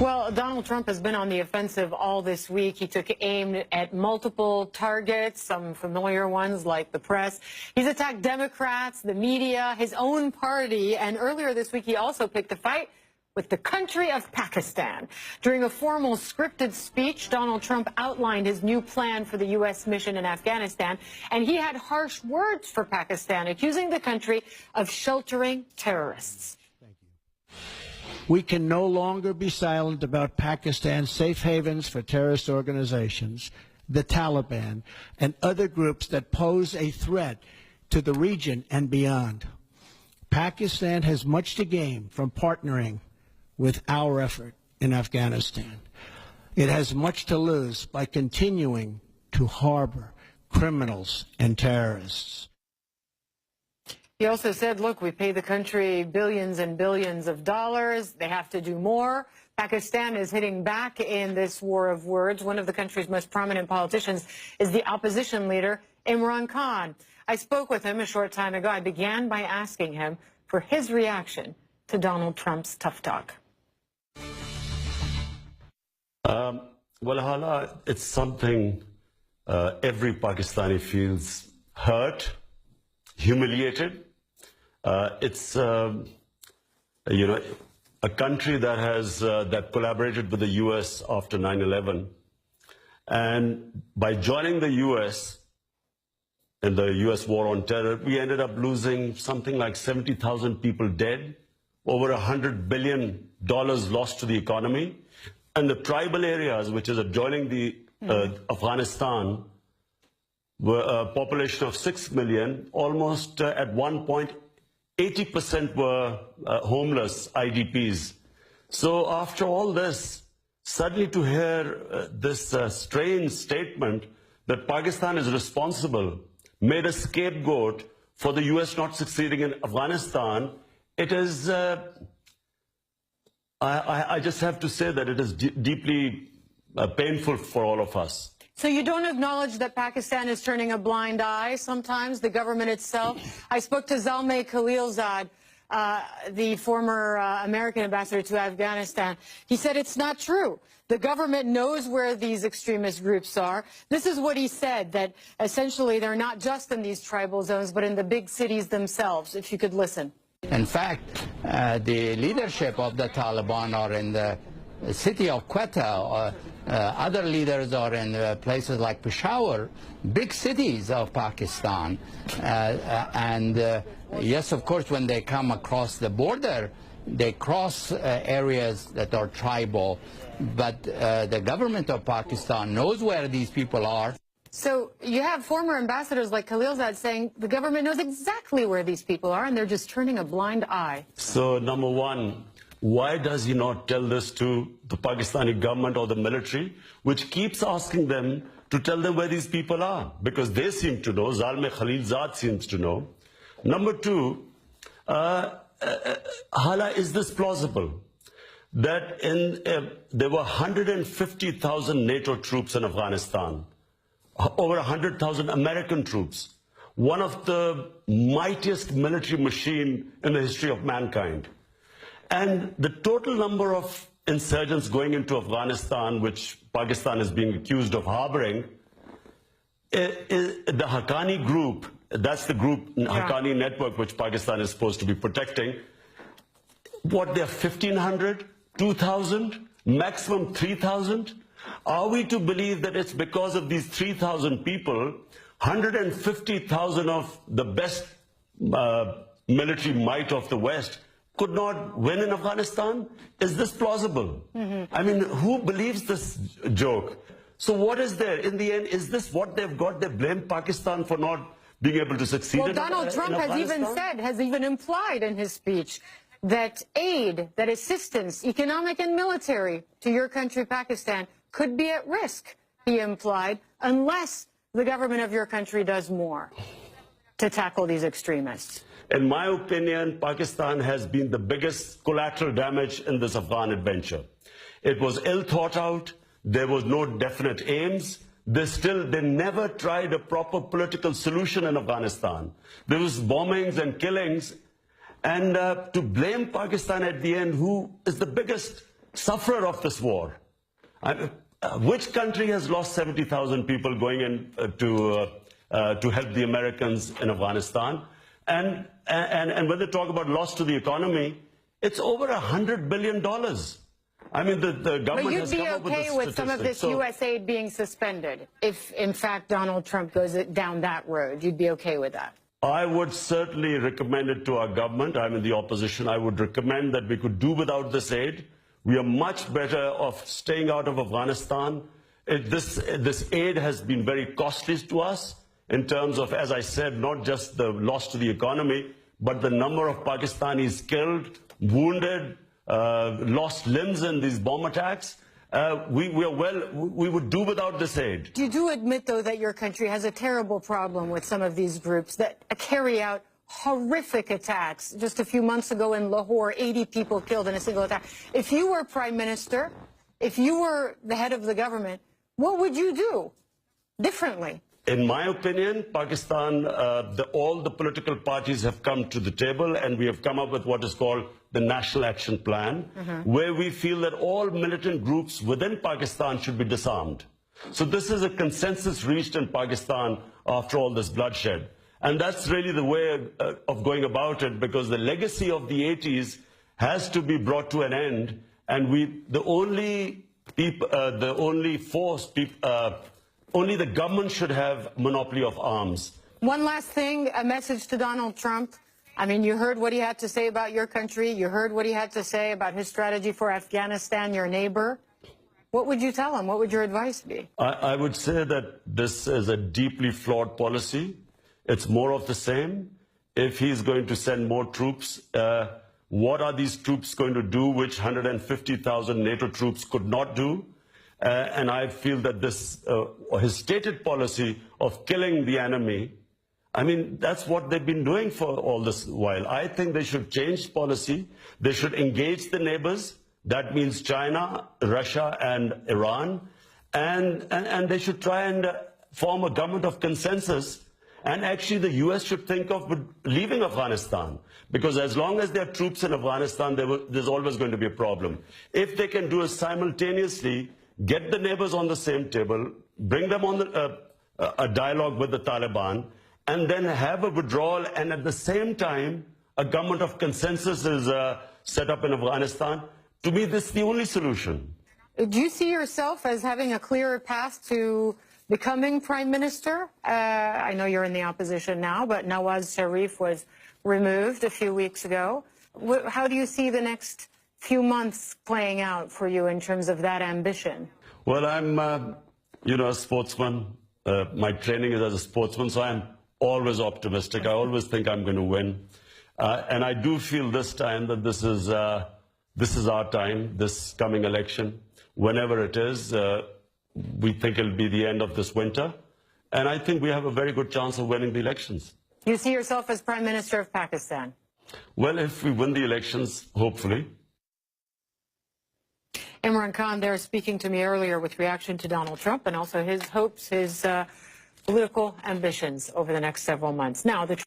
Well, Donald Trump has been on the offensive all this week. He took aim at multiple targets, some familiar ones like the press. He's attacked Democrats, the media, his own party, and earlier this week he also picked a fight with the country of Pakistan. During a formal scripted speech, Donald Trump outlined his new plan for the U.S. mission in Afghanistan, and he had harsh words for Pakistan, accusing the country of sheltering terrorists. We can no longer be silent about Pakistan's safe havens for terrorist organizations, the Taliban, and other groups that pose a threat to the region and beyond. Pakistan has much to gain from partnering with our effort in Afghanistan. It has much to lose by continuing to harbor criminals and terrorists. He also said, look, we pay the country billions and billions of dollars. They have to do more. Pakistan is hitting back in this war of words. One of the country's most prominent politicians is the opposition leader, Imran Khan. I spoke with him a short time ago. I began by asking him for his reaction to Donald Trump's tough talk. Well, Hala, it's something every Pakistani feels hurt, humiliated. It's a country that has that collaborated with the U.S. after 9/11, and by joining the U.S. in the U.S. war on terror, we ended up losing something like 70,000 people dead, over $100 billion lost to the economy, and the tribal areas, which is adjoining the Afghanistan, were a population of 6 million, almost at one point 80% were homeless IDPs. So after all this, suddenly to hear this strange statement that Pakistan is responsible, made a scapegoat for the US not succeeding in Afghanistan, it is, I just have to say that it is deeply painful for all of us. So you don't acknowledge that Pakistan is turning a blind eye sometimes, the government itself? I spoke to Zalmay Khalilzad, the former American ambassador to Afghanistan. He said it's not true. The government knows where these extremist groups are. This is what he said, that essentially they're not just in these tribal zones, but in the big cities themselves, if you could listen. In fact, the leadership of the Taliban are in the city of Quetta. Other leaders are in places like Peshawar, big cities of Pakistan. Yes, of course, when they come across the border, they cross areas that are tribal. But the government of Pakistan knows where these people are. So you have former ambassadors like Khalilzad saying the government knows exactly where these people are and they're just turning a blind eye. So, number one, why does he not tell this to the Pakistani government or the military, which keeps asking them to tell them where these people are? Because they seem to know, Zalmay Khalilzad seems to know. Number two, Hala, is this plausible? That there were 150,000 NATO troops in Afghanistan, over 100,000 American troops, one of the mightiest military machine in the history of mankind. And the total number of insurgents going into Afghanistan, which Pakistan is being accused of harboring, the Haqqani group, that's the group, Haqqani network, which Pakistan is supposed to be protecting, what, they're 1,500, 2,000, maximum 3,000? Are we to believe that it's because of these 3,000 people, 150,000 of the best military might of the West could not win in Afghanistan? Is this plausible? I mean, who believes this joke? So what is there? In the end, is this what they've got? They blame Pakistan for not being able to succeed in Afghanistan? Well, Donald Trump has even said, has even implied in his speech that aid, that assistance, economic and military, to your country, Pakistan, could be at risk, he implied, unless the government of your country does more to tackle these extremists. In my opinion, Pakistan has been the biggest collateral damage in this Afghan adventure. It was ill thought out. There was no definite aims. They never tried a proper political solution in Afghanistan. There was bombings and killings. And to blame Pakistan at the end, who is the biggest sufferer of this war. Which country has lost 70,000 people going in to help the Americans in Afghanistan? And when they talk about loss to the economy, it's over $100 billion. I mean, the government has come up with But you'd be okay with some of this U.S. aid being suspended if, in fact, Donald Trump goes down that road? You'd be okay with that? I would certainly recommend it to our government. I'm in the opposition. I would recommend that we could do without this aid. We are much better off staying out of Afghanistan. This aid has been very costly to us in terms of, as I said, not just the loss to the economy, but the number of Pakistanis killed, wounded, lost limbs in these bomb attacks. We would do without this aid. You do admit, though, that your country has a terrible problem with some of these groups that carry out horrific attacks. Just a few months ago in Lahore, 80 people killed in a single attack. If you were prime minister, if you were the head of the government, what would you do differently? In my opinion, Pakistan, all the political parties have come to the table and we have come up with what is called the National Action Plan, where we feel that all militant groups within Pakistan should be disarmed. So this is a consensus reached in Pakistan after all this bloodshed. And that's really the way of going about it, because the legacy of the 80s has to be brought to an end. And only the government should have monopoly of arms. One last thing, a message to Donald Trump. I mean, you heard what he had to say about your country. You heard what he had to say about his strategy for Afghanistan, your neighbor. What would you tell him? What would your advice be? I would say that this is a deeply flawed policy. It's more of the same. If he's going to send more troops, what are these troops going to do which 150,000 NATO troops could not do? And I feel that his stated policy of killing the enemy, I mean, that's what they've been doing for all this while. I think they should change policy. They should engage the neighbors. That means China, Russia, and Iran. And they should try and form a government of consensus. And actually, the U.S. should think of leaving Afghanistan. Because as long as there are troops in Afghanistan, there's always going to be a problem. If they can do it simultaneously, get the neighbors on the same table, bring them on a dialogue with the Taliban, and then have a withdrawal, and at the same time, a government of consensus is set up in Afghanistan. To me, this is the only solution. Do you see yourself as having a clearer path to becoming prime minister? I know you're in the opposition now, but Nawaz Sharif was removed a few weeks ago. How do you see the next few months playing out for you in terms of that ambition? Well, I'm, a sportsman. My training is as a sportsman, so I'm always optimistic. I always think I'm going to win. And I do feel this time that this is our time, this coming election. Whenever it is, we think it'll be the end of this winter. And I think we have a very good chance of winning the elections. You see yourself as Prime Minister of Pakistan? Well, if we win the elections, hopefully. Imran Khan there speaking to me earlier with reaction to Donald Trump and also his hopes, his political ambitions over the next several months. Now, the